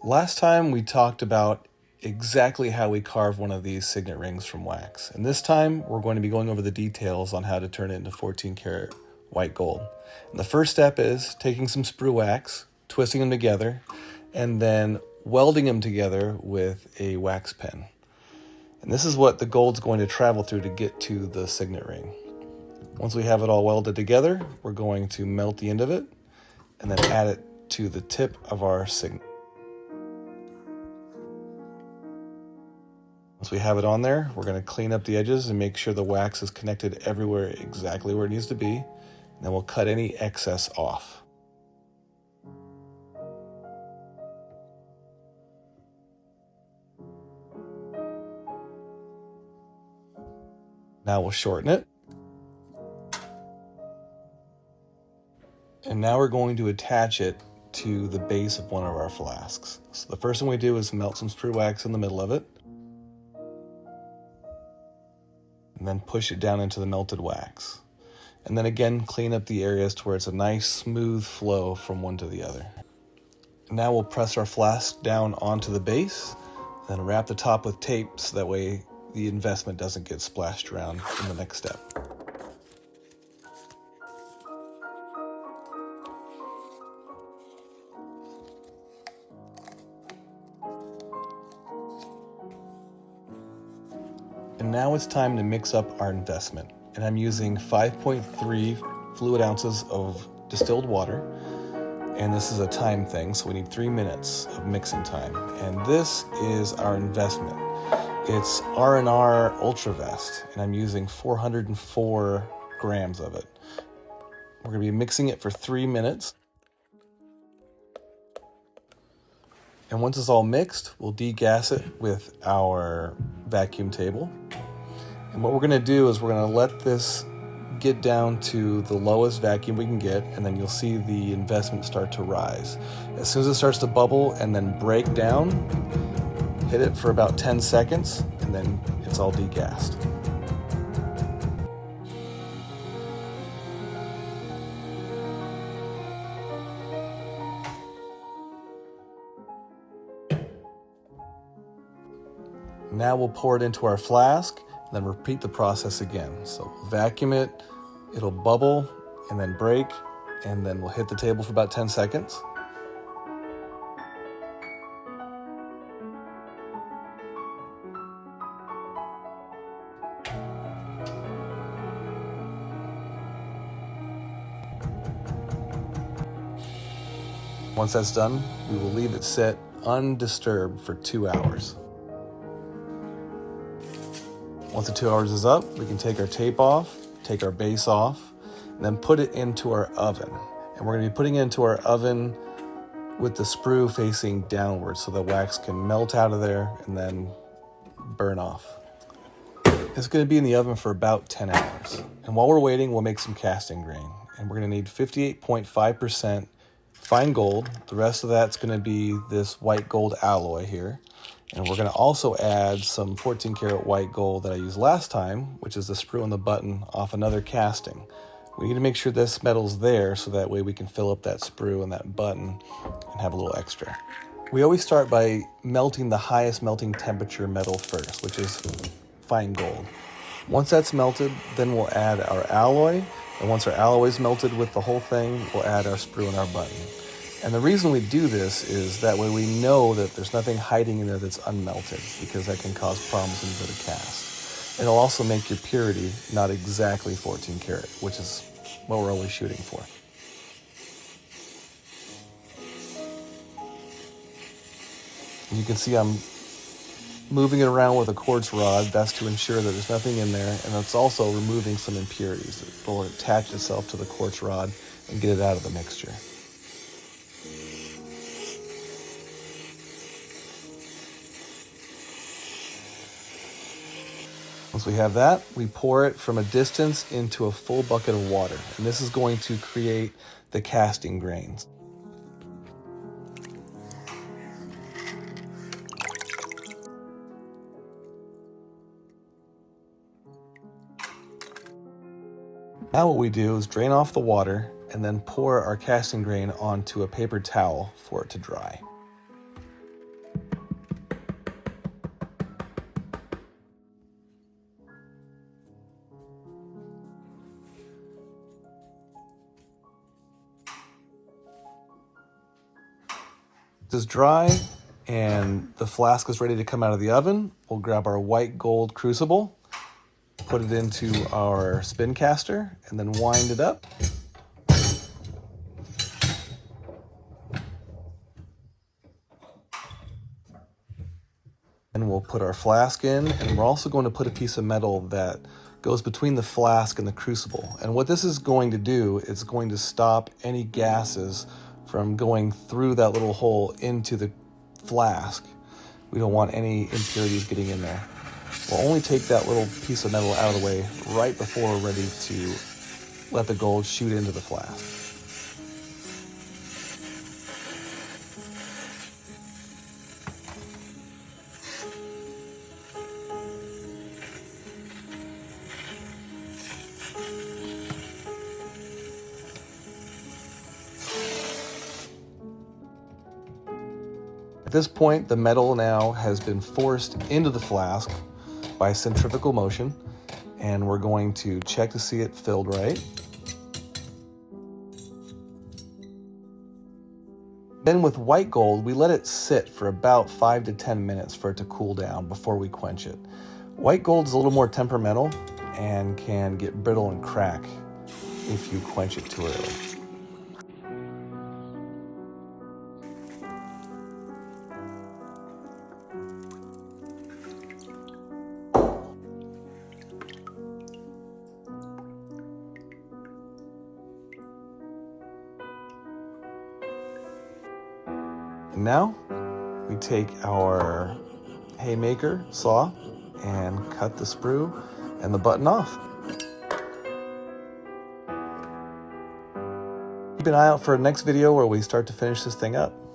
Last time we talked about exactly how we carve one of these signet rings from wax. And this time we're going to be going over the details on how to turn it into 14 karat white gold. And the first step is taking some sprue wax, twisting them together, and then welding them together with a wax pen. And this is what the gold's going to travel through to get to the signet ring. Once we have it all welded together, we're going to melt the end of it and then add it to the tip of our signet. Once we have it on there, we're going to clean up the edges and make sure the wax is connected everywhere exactly where it needs to be. And then we'll cut any excess off. Now we'll shorten it. And now we're going to attach it to the base of one of our flasks. So the first thing we do is melt some sprue wax in the middle of it. And then push it down into the melted wax. And then again, clean up the areas to where it's a nice smooth flow from one to the other. And now we'll press our flask down onto the base, then wrap the top with tape so that way the investment doesn't get splashed around in the next step. And now it's time to mix up our investment. And I'm using 5.3 fluid ounces of distilled water. And this is a time thing, so we need 3 minutes of mixing time. And this is our investment. It's R&R Ultra Vest, and I'm using 404 grams of it. We're gonna be mixing it for 3 minutes. And once it's all mixed, we'll degas it with our vacuum table. And what we're gonna do is we're gonna let this get down to the lowest vacuum we can get, and then you'll see the investment start to rise. As soon as it starts to bubble and then break down, hit it for about 10 seconds, and then it's all degassed. Now we'll pour it into our flask, and then repeat the process again. So vacuum it, it'll bubble, and then break, and then we'll hit the table for about 10 seconds. Once that's done, we will leave it set undisturbed for 2 hours. Once the 2 hours is up, we can take our tape off, take our base off, and then put it into our oven. And we're gonna be putting it into our oven with the sprue facing downward so the wax can melt out of there and then burn off. It's gonna be in the oven for about 10 hours. And while we're waiting, we'll make some casting grain. And we're gonna need 58.5% fine gold. The rest of that's gonna be this white gold alloy here. And we're gonna also add some 14 karat white gold that I used last time, which is the sprue on the button off another casting. We need to make sure this metal's there so that way we can fill up that sprue and that button and have a little extra. We always start by melting the highest melting temperature metal first, which is fine gold. Once that's melted, then we'll add our alloy. And once our alloy is melted with the whole thing, we'll add our sprue and our button. And the reason we do this is that way we know that there's nothing hiding in there that's unmelted, because that can cause problems when you go to cast. It'll also make your purity not exactly 14 karat, which is what we're always shooting for. You can see I'm moving it around with a quartz rod. That's to ensure that there's nothing in there, and it's also removing some impurities. It will attach itself to the quartz rod and get it out of the mixture. Once we have that, we pour it from a distance into a full bucket of water, and this is going to create the casting grains. Now what we do is drain off the water and then pour our casting grain onto a paper towel for it to dry. This is dry and the flask is ready to come out of the oven. We'll grab our white gold crucible, put it into our spin caster, and then wind it up. And we'll put our flask in, and we're also going to put a piece of metal that goes between the flask and the crucible. And what this is going to do, it's going to stop any gases from going through that little hole into the flask. We don't want any impurities getting in there. We'll only take that little piece of metal out of the way right before we're ready to let the gold shoot into the flask. At this point, the metal now has been forced into the flask by centrifugal motion, and we're going to check to see it filled right. Then with white gold, we let it sit for about 5 to 10 minutes for it to cool down before we quench it. White gold is a little more temperamental and can get brittle and crack if you quench it too early. And now we take our haymaker saw and cut the sprue and the button off. Keep an eye out for a next video where we start to finish this thing up.